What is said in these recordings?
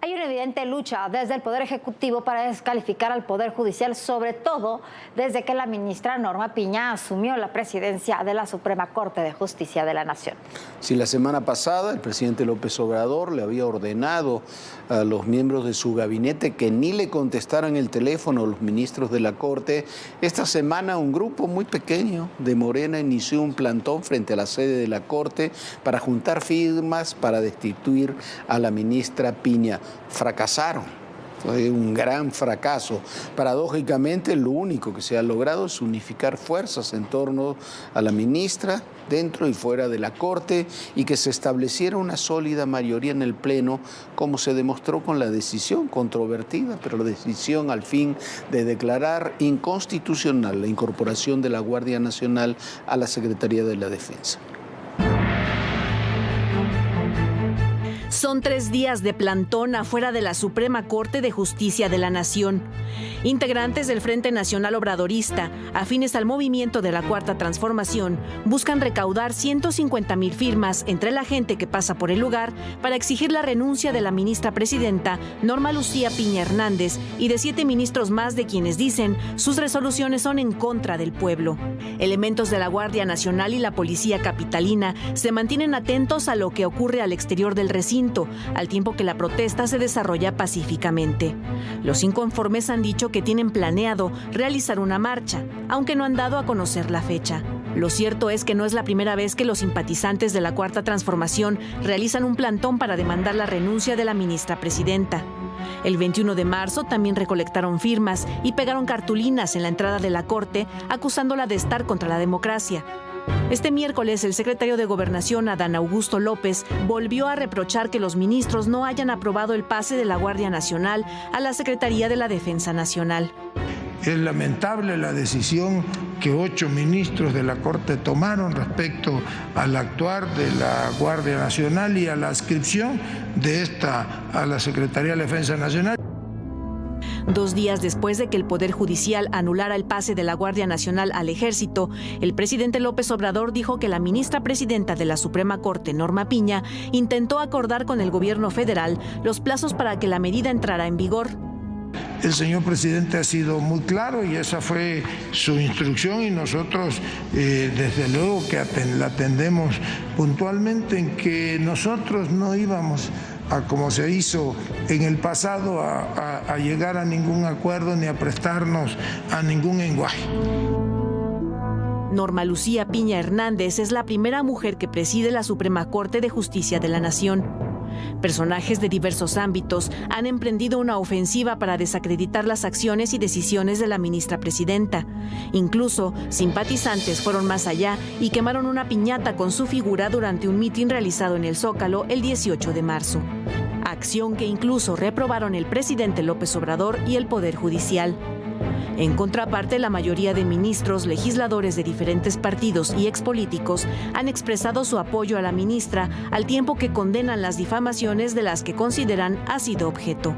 Hay una evidente lucha desde el Poder Ejecutivo para descalificar al Poder Judicial, sobre todo desde que la ministra Norma Piña asumió la presidencia de la Suprema Corte de Justicia de la Nación. Si la semana pasada el presidente López Obrador le había ordenado a los miembros de su gabinete que ni le contestaran el teléfono a los ministros de la Corte, esta semana un grupo muy pequeño de Morena inició un plantón frente a la sede de la Corte para juntar firmas para destituir a la ministra Piña. Fracasaron. Fue un gran fracaso. Paradójicamente, lo único que se ha logrado es unificar fuerzas en torno a la ministra, dentro y fuera de la Corte, y que se estableciera una sólida mayoría en el Pleno, como se demostró con la decisión controvertida, pero la decisión al fin de declarar inconstitucional la incorporación de la Guardia Nacional a la Secretaría de la Defensa. Son 3 días de plantón afuera de la Suprema Corte de Justicia de la Nación. Integrantes del Frente Nacional Obradorista, afines al movimiento de la Cuarta Transformación, buscan recaudar 150,000 firmas entre la gente que pasa por el lugar para exigir la renuncia de la ministra presidenta Norma Lucía Piña Hernández y de 7 ministros más de quienes dicen sus resoluciones son en contra del pueblo. Elementos de la Guardia Nacional y la Policía Capitalina se mantienen atentos a lo que ocurre al exterior del recinto, al tiempo que la protesta se desarrolla pacíficamente. Los inconformes han dicho que tienen planeado realizar una marcha, aunque no han dado a conocer la fecha. Lo cierto es que no es la primera vez que los simpatizantes de la Cuarta Transformación realizan un plantón para demandar la renuncia de la ministra presidenta. El 21 de marzo también recolectaron firmas y pegaron cartulinas en la entrada de la Corte acusándola de estar contra la democracia. Este miércoles, el secretario de Gobernación, Adán Augusto López, volvió a reprochar que los ministros no hayan aprobado el pase de la Guardia Nacional a la Secretaría de la Defensa Nacional. Es lamentable la decisión que 8 ministros de la Corte tomaron respecto al actuar de la Guardia Nacional y a la adscripción de esta a la Secretaría de la Defensa Nacional. 2 días después de que el Poder Judicial anulara el pase de la Guardia Nacional al Ejército, el presidente López Obrador dijo que la ministra presidenta de la Suprema Corte, Norma Piña, intentó acordar con el gobierno federal los plazos para que la medida entrara en vigor. El señor presidente ha sido muy claro y esa fue su instrucción y nosotros desde luego que la atendemos puntualmente en que nosotros no íbamos como se hizo en el pasado, a llegar a ningún acuerdo ni a prestarnos a ningún lenguaje. Norma Lucía Piña Hernández es la primera mujer que preside la Suprema Corte de Justicia de la Nación. Personajes de diversos ámbitos han emprendido una ofensiva para desacreditar las acciones y decisiones de la ministra presidenta. Incluso, simpatizantes fueron más allá y quemaron una piñata con su figura durante un mitin realizado en el Zócalo el 18 de marzo. Acción que incluso reprobaron el presidente López Obrador y el Poder Judicial. En contraparte, la mayoría de ministros, legisladores de diferentes partidos y expolíticos han expresado su apoyo a la ministra, al tiempo que condenan las difamaciones de las que consideran ha sido objeto.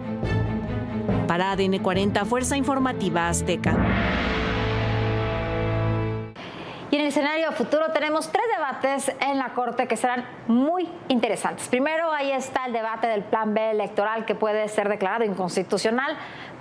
Para ADN 40, Fuerza Informativa Azteca. Y en el escenario futuro tenemos 3 debates en la Corte que serán muy interesantes. Primero, ahí está el debate del Plan B electoral que puede ser declarado inconstitucional.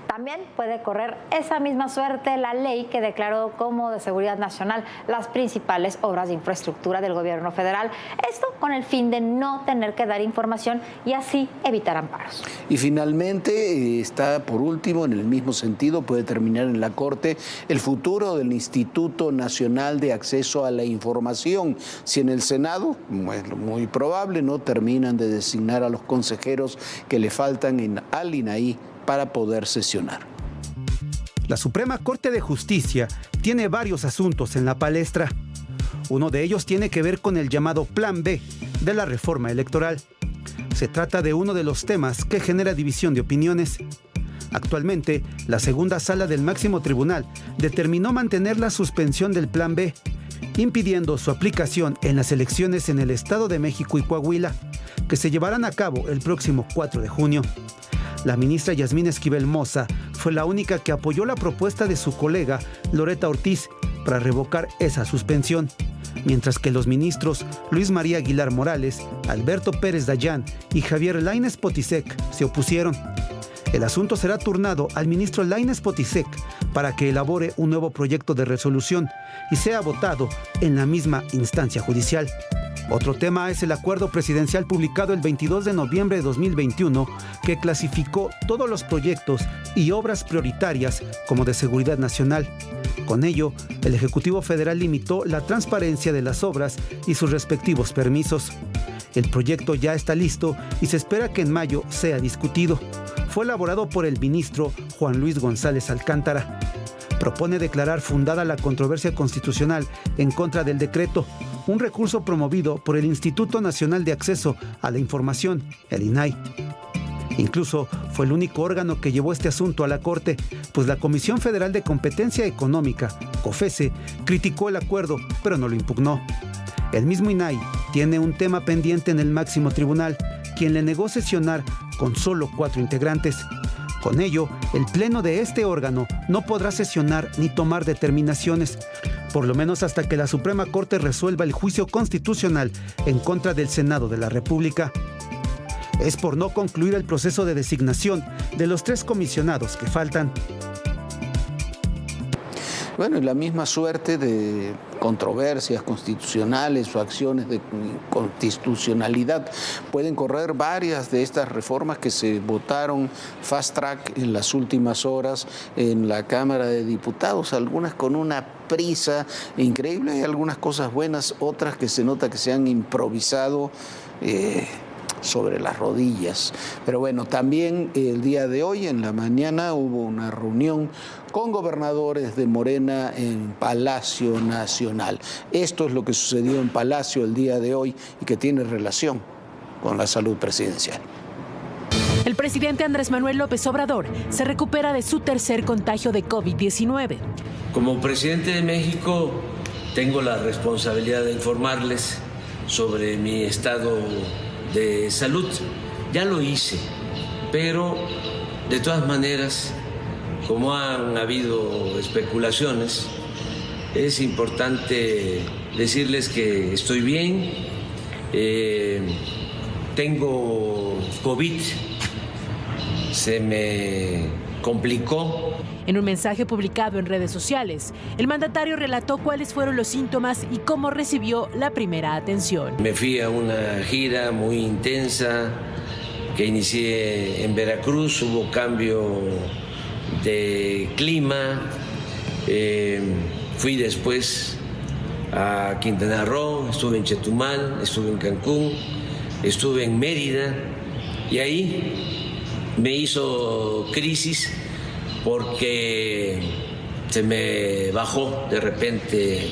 También puede correr esa misma suerte la ley que declaró como de seguridad nacional las principales obras de infraestructura del gobierno federal. Esto con el fin de no tener que dar información y así evitar amparos. Y finalmente está por último, en el mismo sentido, puede terminar en la Corte el futuro del Instituto Nacional de Acceso a la Información. Si en el Senado, es muy probable, no terminan de designar a los consejeros que le faltan al INAI para poder sesionar. La Suprema Corte de Justicia tiene varios asuntos en la palestra. Uno de ellos tiene que ver con el llamado Plan B de la reforma electoral. Se trata de uno de los temas que genera división de opiniones. Actualmente, la segunda sala del máximo tribunal determinó mantener la suspensión del Plan B, impidiendo su aplicación en las elecciones en el Estado de México y Coahuila, que se llevarán a cabo el próximo 4 de junio. La ministra Yasmín Esquivel Moza fue la única que apoyó la propuesta de su colega Loreta Ortiz para revocar esa suspensión, mientras que los ministros Luis María Aguilar Morales, Alberto Pérez Dayán y Javier Lainez Potisek se opusieron. El asunto será turnado al ministro Lainez Potisek para que elabore un nuevo proyecto de resolución y sea votado en la misma instancia judicial. Otro tema es el acuerdo presidencial publicado el 22 de noviembre de 2021 que clasificó todos los proyectos y obras prioritarias como de seguridad nacional. Con ello, el Ejecutivo Federal limitó la transparencia de las obras y sus respectivos permisos. El proyecto ya está listo y se espera que en mayo sea discutido. Fue elaborado por el ministro Juan Luis González Alcántara. Propone declarar fundada la controversia constitucional en contra del decreto, un recurso promovido por el Instituto Nacional de Acceso a la Información, el INAI. Incluso fue el único órgano que llevó este asunto a la Corte, pues la Comisión Federal de Competencia Económica, COFESE, criticó el acuerdo, pero no lo impugnó. El mismo INAI tiene un tema pendiente en el máximo tribunal, quien le negó sesionar con solo 4 integrantes. Con ello, el pleno de este órgano no podrá sesionar ni tomar determinaciones, por lo menos hasta que la Suprema Corte resuelva el juicio constitucional en contra del Senado de la República. Es por no concluir el proceso de designación de los 3 comisionados que faltan. Bueno, y la misma suerte de controversias constitucionales o acciones de constitucionalidad pueden correr varias de estas reformas que se votaron fast track en las últimas horas en la Cámara de Diputados, algunas con una prisa increíble, hay algunas cosas buenas, otras que se nota que se han improvisado sobre las rodillas. Pero bueno, también el día de hoy, en la mañana, hubo una reunión con gobernadores de Morena en Palacio Nacional. Esto es lo que sucedió en Palacio el día de hoy y que tiene relación con la salud presidencial. El presidente Andrés Manuel López Obrador se recupera de su tercer contagio de COVID-19. Como presidente de México, tengo la responsabilidad de informarles sobre mi estado de salud. Ya lo hice, pero de todas maneras, como han habido especulaciones, es importante decirles que estoy bien, tengo COVID, se me complicó. En un mensaje publicado en redes sociales, el mandatario relató cuáles fueron los síntomas y cómo recibió la primera atención. Me fui a una gira muy intensa que inicié en Veracruz, hubo cambio de clima, fui después a Quintana Roo, estuve en Chetumal, estuve en Cancún, estuve en Mérida y ahí me hizo crisis porque se me bajó de repente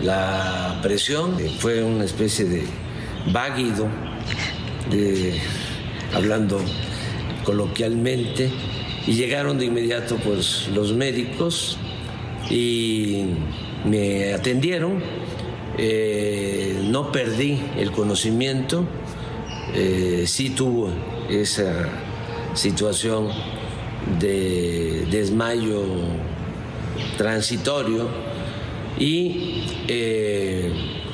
la presión, fue una especie de váguido, hablando coloquialmente, y llegaron de inmediato pues los médicos y me atendieron, no perdí el conocimiento, sí tuve esa situación de desmayo transitorio y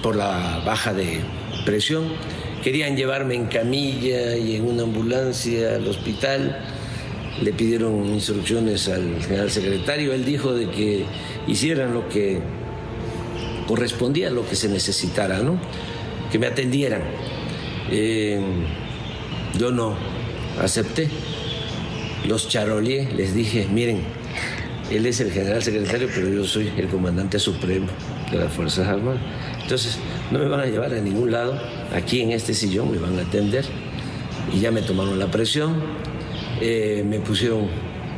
por la baja de presión querían llevarme en camilla y en una ambulancia al hospital. Le pidieron instrucciones al general secretario, él dijo de que hicieran lo que correspondía, lo que se necesitara, ¿no? Que me atendieran. Yo no acepté. Los charoleé, les dije, miren, él es el general secretario, pero yo soy el comandante supremo de las Fuerzas Armadas. Entonces, no me van a llevar a ningún lado, aquí en este sillón me van a atender. Y ya me tomaron la presión, me pusieron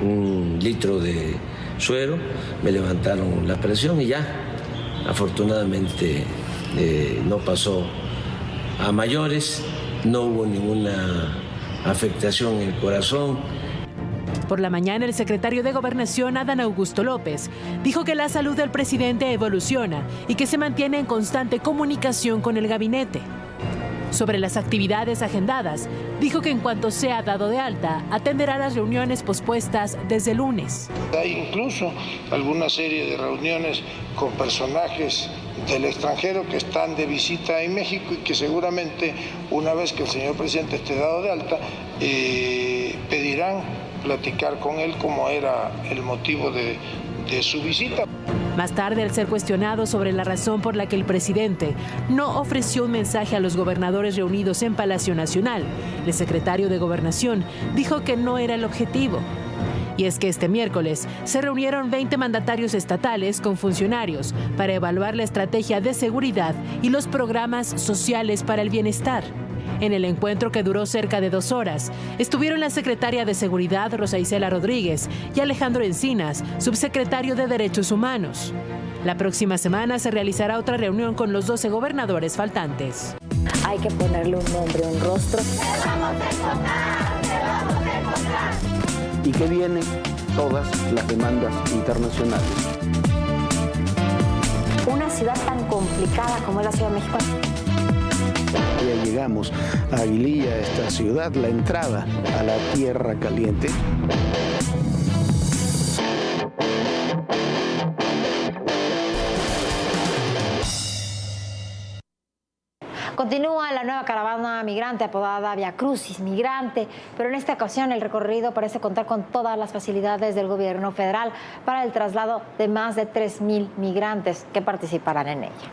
1 litro de suero, me levantaron la presión y ya, afortunadamente, no pasó a mayores, no hubo ninguna afectación en el corazón. Por la mañana, el secretario de Gobernación, Adán Augusto López, dijo que la salud del presidente evoluciona y que se mantiene en constante comunicación con el gabinete. Sobre las actividades agendadas, dijo que en cuanto sea dado de alta, atenderá las reuniones pospuestas desde el lunes. Hay incluso alguna serie de reuniones con personajes del extranjero que están de visita en México y que seguramente una vez que el señor presidente esté dado de alta, pedirán platicar con él como era el motivo de su visita. Más tarde, al ser cuestionado sobre la razón por la que el presidente no ofreció un mensaje a los gobernadores reunidos en Palacio Nacional, el secretario de Gobernación dijo que no era el objetivo. Y es que este miércoles se reunieron 20 mandatarios estatales con funcionarios para evaluar la estrategia de seguridad y los programas sociales para el bienestar. En el encuentro, que duró cerca de 2 horas, estuvieron la secretaria de Seguridad, Rosa Isela Rodríguez, y Alejandro Encinas, subsecretario de Derechos Humanos. La próxima semana se realizará otra reunión con los 12 gobernadores faltantes. Hay que ponerle un nombre, un rostro. Y que vienen todas las demandas internacionales. Una ciudad tan complicada como es la Ciudad de México. Ya llegamos a Aguililla, esta ciudad, la entrada a la Tierra Caliente. Continúa la nueva caravana migrante apodada Via Crucis Migrante, pero en esta ocasión el recorrido parece contar con todas las facilidades del gobierno federal para el traslado de más de 3,000 migrantes que participarán en ella.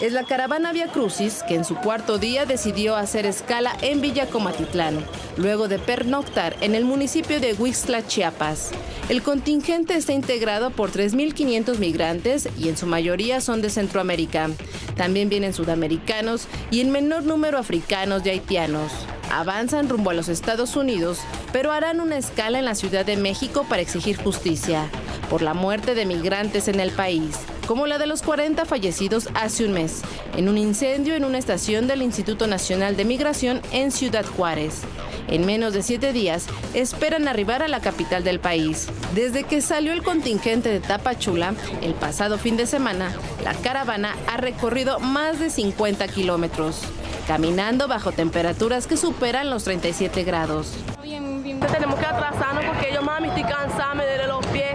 Es la caravana Via Crucis que en su 4.º día decidió hacer escala en Villacomatlán, luego de pernoctar en el municipio de Huixtla, Chiapas. El contingente está integrado por 3.500 migrantes y en su mayoría son de Centroamérica. También vienen sudamericanos y en menor número africanos y haitianos. Avanzan rumbo a los Estados Unidos, pero harán una escala en la Ciudad de México para exigir justicia por la muerte de migrantes en el país, como la de los 40 fallecidos hace un mes, en un incendio en una estación del Instituto Nacional de Migración en Ciudad Juárez. En menos de 7 días, esperan arribar a la capital del país. Desde que salió el contingente de Tapachula, el pasado fin de semana, la caravana ha recorrido más de 50 kilómetros, caminando bajo temperaturas que superan los 37 grados. Tenemos que atrasarnos porque yo, mami, estoy cansada, me duele los pies.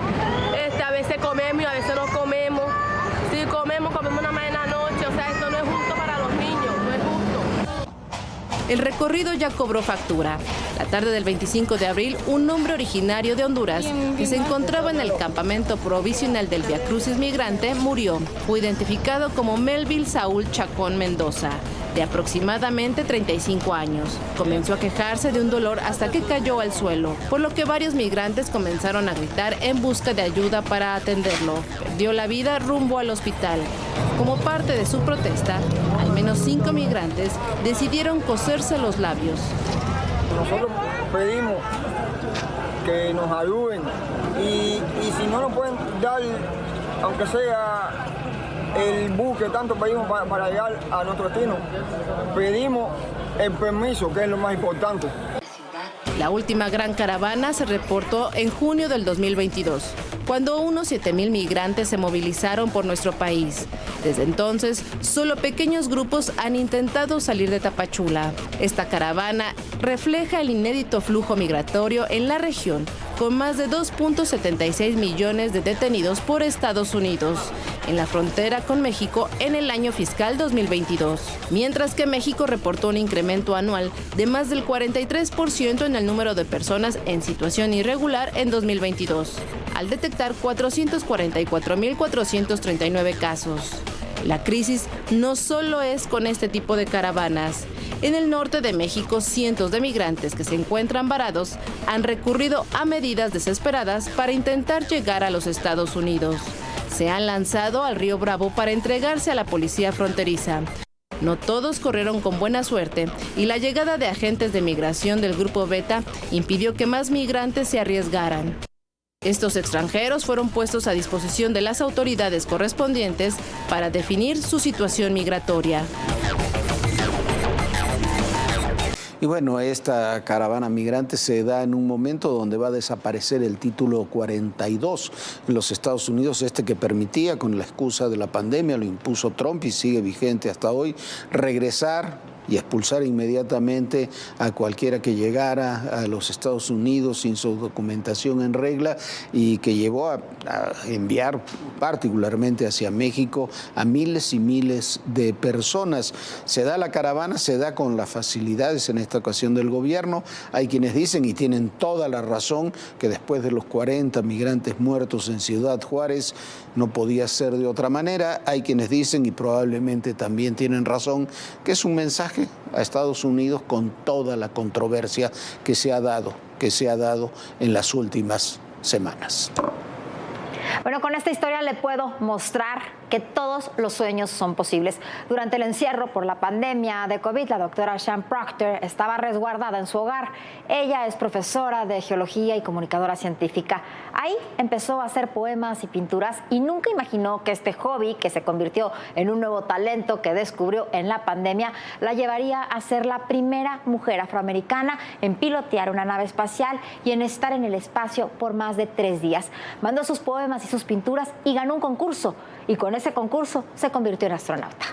A veces comemos y a veces no comemos. Si comemos una más en la noche. O sea, esto no es justo para los niños, no es justo. El recorrido ya cobró factura. La tarde del 25 de abril, un hombre originario de Honduras que se encontraba en el campamento provisional del Via Crucis Migrante murió. Fue identificado como Melville Saúl Chacón Mendoza, de aproximadamente 35 años. Comenzó a quejarse de un dolor hasta que cayó al suelo, por lo que varios migrantes comenzaron a gritar en busca de ayuda para atenderlo. Perdió la vida rumbo al hospital. Como parte de su protesta, al menos 5 migrantes decidieron coserse los labios. Nosotros pedimos que nos ayuden y si no nos pueden dar, aunque sea el bus que tanto pedimos para llegar a nuestro destino, pedimos el permiso, que es lo más importante. La última gran caravana se reportó en junio del 2022, cuando unos 7,000 migrantes se movilizaron por nuestro país. Desde entonces, solo pequeños grupos han intentado salir de Tapachula. Esta caravana refleja el inédito flujo migratorio en la región, con más de 2.76 millones de detenidos por Estados Unidos en la frontera con México en el año fiscal 2022, mientras que México reportó un incremento anual de más del 43% en el número de personas en situación irregular en 2022, al detectar 444.439 casos. La crisis no solo es con este tipo de caravanas. En el norte de México, cientos de migrantes que se encuentran varados han recurrido a medidas desesperadas para intentar llegar a los Estados Unidos. Se han lanzado al río Bravo para entregarse a la policía fronteriza. No todos corrieron con buena suerte y la llegada de agentes de migración del Grupo Beta impidió que más migrantes se arriesgaran. Estos extranjeros fueron puestos a disposición de las autoridades correspondientes para definir su situación migratoria. Y bueno, esta caravana migrante se da en un momento donde va a desaparecer el título 42 en los Estados Unidos, este que permitía, con la excusa de la pandemia, lo impuso Trump y sigue vigente hasta hoy, regresar y expulsar inmediatamente a cualquiera que llegara a los Estados Unidos sin su documentación en regla, y que llevó a enviar particularmente hacia México a miles y miles de personas. Se da la caravana, se da con las facilidades en esta ocasión del gobierno. Hay quienes dicen, y tienen toda la razón, que después de los 40 migrantes muertos en Ciudad Juárez no podía ser de otra manera. Hay quienes dicen, y probablemente también tienen razón, que es un mensaje a Estados Unidos con toda la controversia que se ha dado en las últimas semanas. Bueno, con esta historia le puedo mostrar que todos los sueños son posibles. Durante el encierro por la pandemia de COVID, la doctora Sian Proctor estaba resguardada en su hogar. Ella es profesora de geología y comunicadora científica. Ahí empezó a hacer poemas y pinturas y nunca imaginó que este hobby, que se convirtió en un nuevo talento que descubrió en la pandemia, la llevaría a ser la primera mujer afroamericana en pilotear una nave espacial y en estar en el espacio por más de 3 días. Mandó sus poemas y sus pinturas y ganó un concurso. Y con ese concurso se convirtió en astronauta.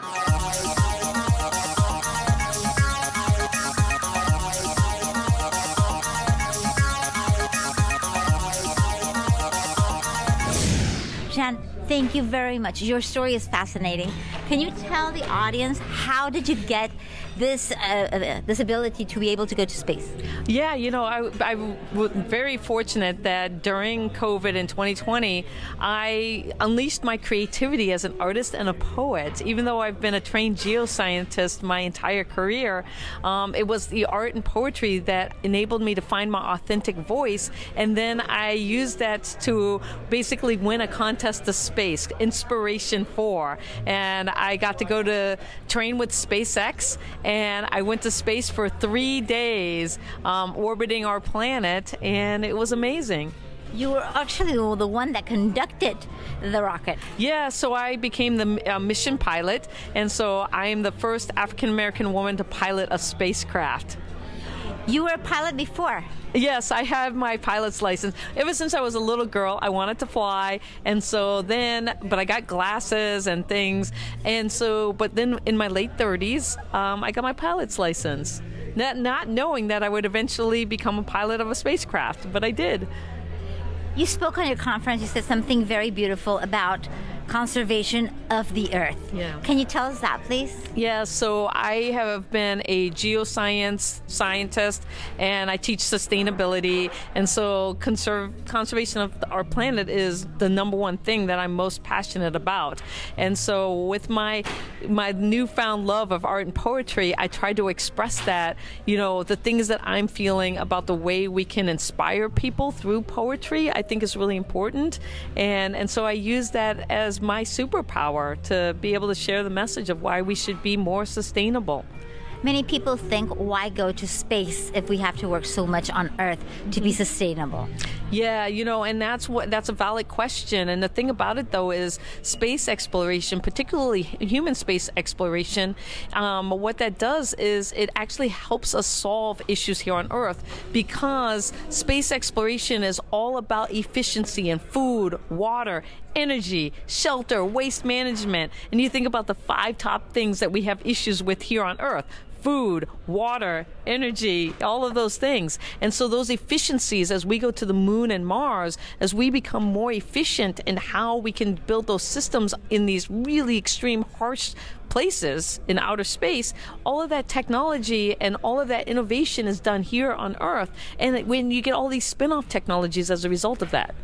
Sian, thank you very much. Your story is fascinating. Can you tell the audience, how did you get this ability to be able to go to space? Yeah, I was very fortunate that during COVID in 2020, I unleashed my creativity as an artist and a poet. Even though I've been a trained geoscientist my entire career, it was the art and poetry that enabled me to find my authentic voice. And then I used that to basically win a contest to space, Inspiration 4. And I got to go to train with SpaceX, and I went to space for 3 days, orbiting our planet, and it was amazing. You were actually the one that conducted the rocket. Yeah, so I became the mission pilot, and so I am the first African-American woman to pilot a spacecraft. You were a pilot before? Yes, I have my pilot's license. Ever since I was a little girl, I wanted to fly, and so then, but I got glasses and things, and so, but then in my late 30s, I got my pilot's license. Not knowing that I would eventually become a pilot of a spacecraft, but I did. You spoke on your conference, you said something very beautiful about conservation of the earth. Yeah. Can you tell us that, please? Yeah, so I have been a geoscience scientist, and I teach sustainability, and so conservation of our planet is the number one thing that I'm most passionate about. And so with my newfound love of art and poetry, I try to express that, the things that I'm feeling about the way we can inspire people through poetry, I think is really important. And so I use that as my superpower to be able to share the message of why we should be more sustainable. Many people think, why go to space if we have to work so much on Earth to be sustainable? Yeah, and that's a valid question. And the thing about it, though, is space exploration, particularly human space exploration, what that does is it actually helps us solve issues here on Earth, because space exploration is all about efficiency in food, water, energy, shelter, waste management. And you think about the 5 top things that we have issues with here on Earth: food, water, energy, all of those things. And so those efficiencies, as we go to the moon and Mars, as we become more efficient in how we can build those systems in these really extreme, harsh places in outer space, all of that technology and all of that innovation is done here on Earth. And when you get all these spin-off technologies as a result of that.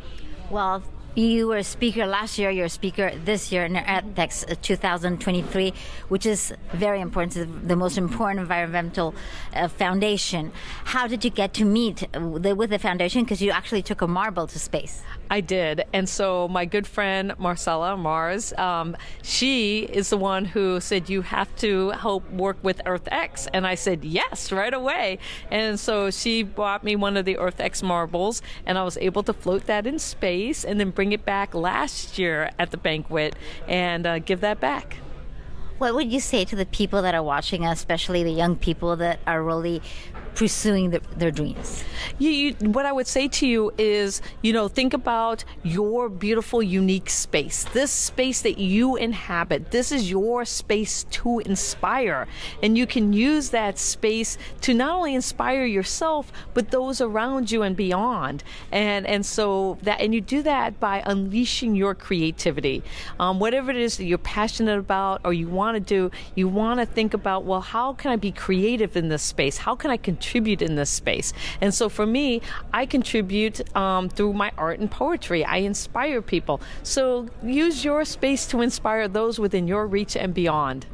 Well, you were a speaker last year, you're a speaker this year in EarthX 2023, which is very important, it's the most important environmental foundation. How did you get to meet with the foundation? Because you actually took a marble to space. I did. And so my good friend Marcella Mars, she is the one who said, you have to help work with EarthX. And I said, yes, right away. And so she bought me one of the EarthX marbles, and I was able to float that in space and then bring it back last year at the banquet and give that back. What would you say to the people that are watching us, especially the young people that are really pursuing their dreams? What I would say to you is, think about your beautiful, unique space. This space that you inhabit, this is your space to inspire. And you can use that space to not only inspire yourself, but those around you and beyond. And you do that by unleashing your creativity. Whatever it is that you're passionate about or you want to do, you want to think about, well, how can I be creative in this space? How can I contribute in this space? And so for me, I contribute through my art and poetry. I inspire people. So use your space to inspire those within your reach and beyond.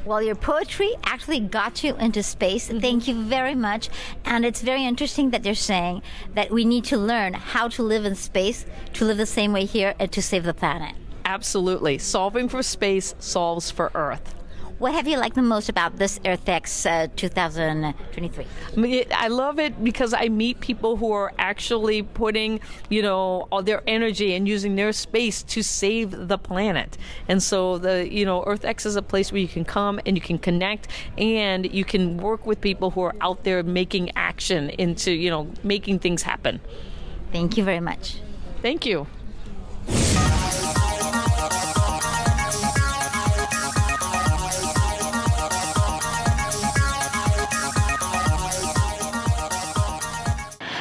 Well, your poetry actually got you into space. Thank you very much. And it's very interesting that they're saying that we need to learn how to live in space, to live the same way here, and to save the planet. Absolutely. Solving for space solves for Earth. What have you liked the most about this EarthX 2023? I love it because I meet people who are actually putting, all their energy and using their space to save the planet. And so EarthX is a place where you can come and you can connect and you can work with people who are out there making action into, making things happen. Thank you very much. Thank you.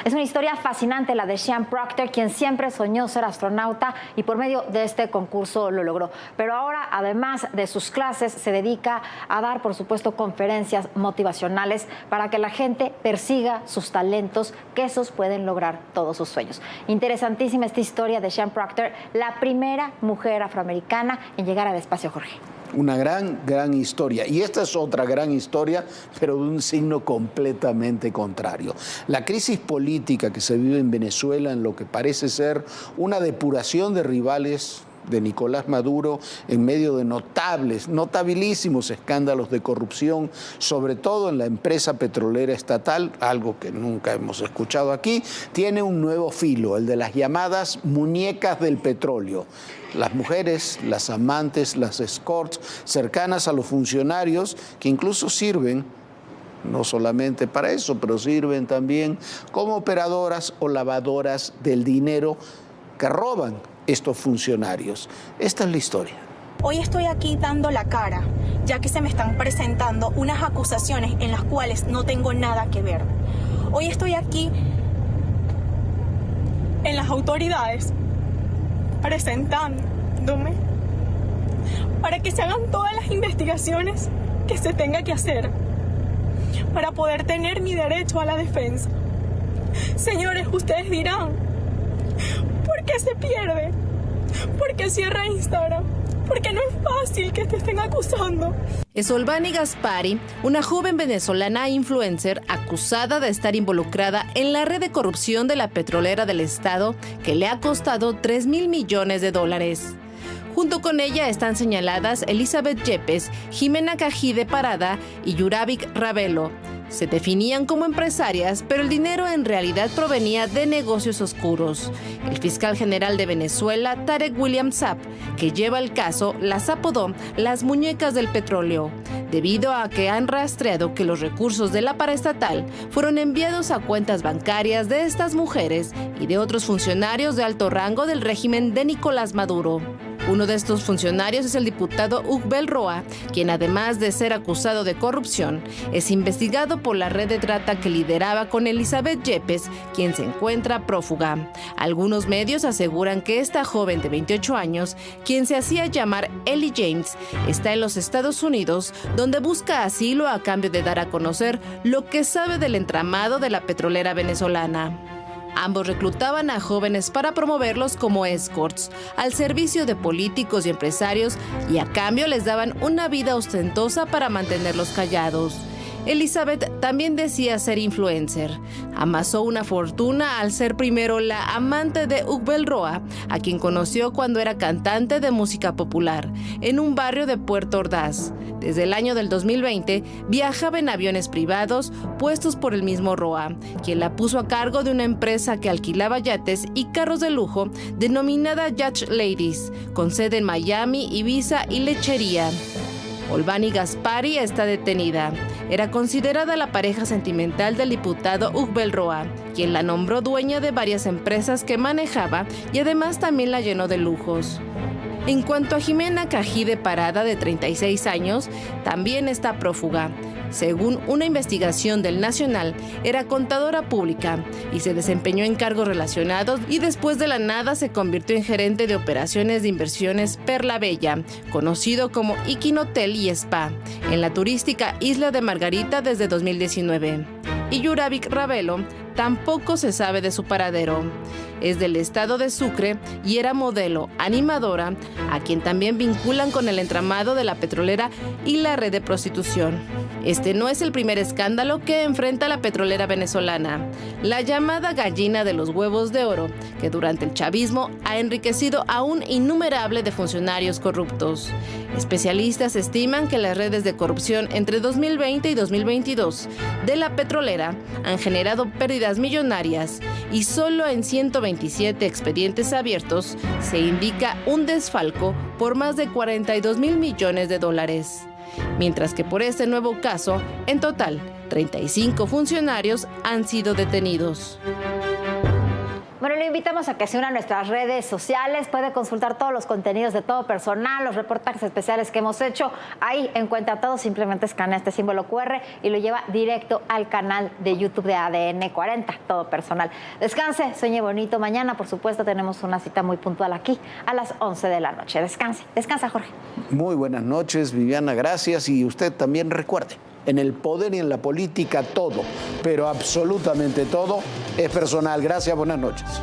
Es una historia fascinante la de Sean Proctor, quien siempre soñó ser astronauta y por medio de este concurso lo logró. Pero ahora, además de sus clases, se dedica a dar, por supuesto, conferencias motivacionales para que la gente persiga sus talentos, que esos pueden lograr todos sus sueños. Interesantísima esta historia de Sean Proctor, la primera mujer afroamericana en llegar al espacio, Jorge. Una gran historia. Y esta es otra gran historia, pero de un signo completamente contrario. La crisis política que se vive en Venezuela, en lo que parece ser una depuración de rivales de Nicolás Maduro en medio de notabilísimos escándalos de corrupción, sobre todo en la empresa petrolera estatal, algo que nunca hemos escuchado aquí, tiene un nuevo filo, el de las llamadas muñecas del petróleo. Las mujeres, las amantes, las escorts cercanas a los funcionarios, que incluso sirven no solamente para eso, pero sirven también como operadoras o lavadoras del dinero que roban estos funcionarios. Esta es la historia. Hoy estoy aquí dando la cara, ya que se me están presentando unas acusaciones en las cuales no tengo nada que ver. Hoy estoy aquí en las autoridades presentándome para que se hagan todas las investigaciones que se tenga que hacer para poder tener mi derecho a la defensa. Señores, ustedes dirán, ¿por qué se pierde? ¿Por qué cierra Instagram? Porque no es fácil que te estén acusando. Es Olvani Gaspari, una joven venezolana influencer acusada de estar involucrada en la red de corrupción de la petrolera del estado que le ha costado $3,000 millones. Junto con ella están señaladas Elizabeth Yepes, Jimena Cajide Parada y Yurabic Ravelo. Se definían como empresarias, pero el dinero en realidad provenía de negocios oscuros. El fiscal general de Venezuela, Tarek William Saab, que lleva el caso, las apodó las muñecas del petróleo, debido a que han rastreado que los recursos de la paraestatal fueron enviados a cuentas bancarias de estas mujeres y de otros funcionarios de alto rango del régimen de Nicolás Maduro. Uno de estos funcionarios es el diputado Ugbel Roa, quien además de ser acusado de corrupción, es investigado por la red de trata que lideraba con Elizabeth Yepes, quien se encuentra prófuga. Algunos medios aseguran que esta joven de 28 años, quien se hacía llamar Ellie James, está en los Estados Unidos, donde busca asilo a cambio de dar a conocer lo que sabe del entramado de la petrolera venezolana. Ambos reclutaban a jóvenes para promoverlos como escorts, al servicio de políticos y empresarios, y a cambio les daban una vida ostentosa para mantenerlos callados. Elizabeth también decía ser influencer. Amasó una fortuna al ser primero la amante de Ugbel Roa, a quien conoció cuando era cantante de música popular, en un barrio de Puerto Ordaz. Desde el año del 2020, viajaba en aviones privados puestos por el mismo Roa, quien la puso a cargo de una empresa que alquilaba yates y carros de lujo denominada Yacht Ladies, con sede en Miami, Ibiza y Lechería. Olvani Gaspari está detenida. Era considerada la pareja sentimental del diputado Ugbel Roa, quien la nombró dueña de varias empresas que manejaba y además también la llenó de lujos. En cuanto a Jimena Cajide Parada, de 36 años, también está prófuga. Según una investigación del Nacional, era contadora pública y se desempeñó en cargos relacionados y después de la nada se convirtió en gerente de operaciones de inversiones Perla Bella, conocido como Iquin Hotel y Spa, en la turística Isla de Margarita desde 2019. Y Yurabik Ravelo tampoco se sabe de su paradero. Es del estado de Sucre y era modelo, animadora, a quien también vinculan con el entramado de la petrolera y la red de prostitución. Este no es el primer escándalo que enfrenta la petrolera venezolana, la llamada gallina de los huevos de oro, que durante el chavismo ha enriquecido a un innumerable de funcionarios corruptos. Especialistas estiman que las redes de corrupción entre 2020 y 2022 de la petrolera han generado pérdidas millonarias y solo en 127 expedientes abiertos se indica un desfalco por más de 42,000 millones de dólares. Mientras que por este nuevo caso, en total, 35 funcionarios han sido detenidos. Bueno, le invitamos a que se una a nuestras redes sociales. Puede consultar todos los contenidos de Todo Personal, los reportajes especiales que hemos hecho. Ahí encuentra todo, simplemente escanea este símbolo QR y lo lleva directo al canal de YouTube de ADN 40, Todo Personal. Descanse, sueñe bonito. Mañana, por supuesto, tenemos una cita muy puntual aquí a las 11 de la noche. Descanse, descansa, Jorge. Muy buenas noches, Viviana, gracias. Y usted también recuerde, en el poder y en la política todo, pero absolutamente todo es personal. Gracias, buenas noches.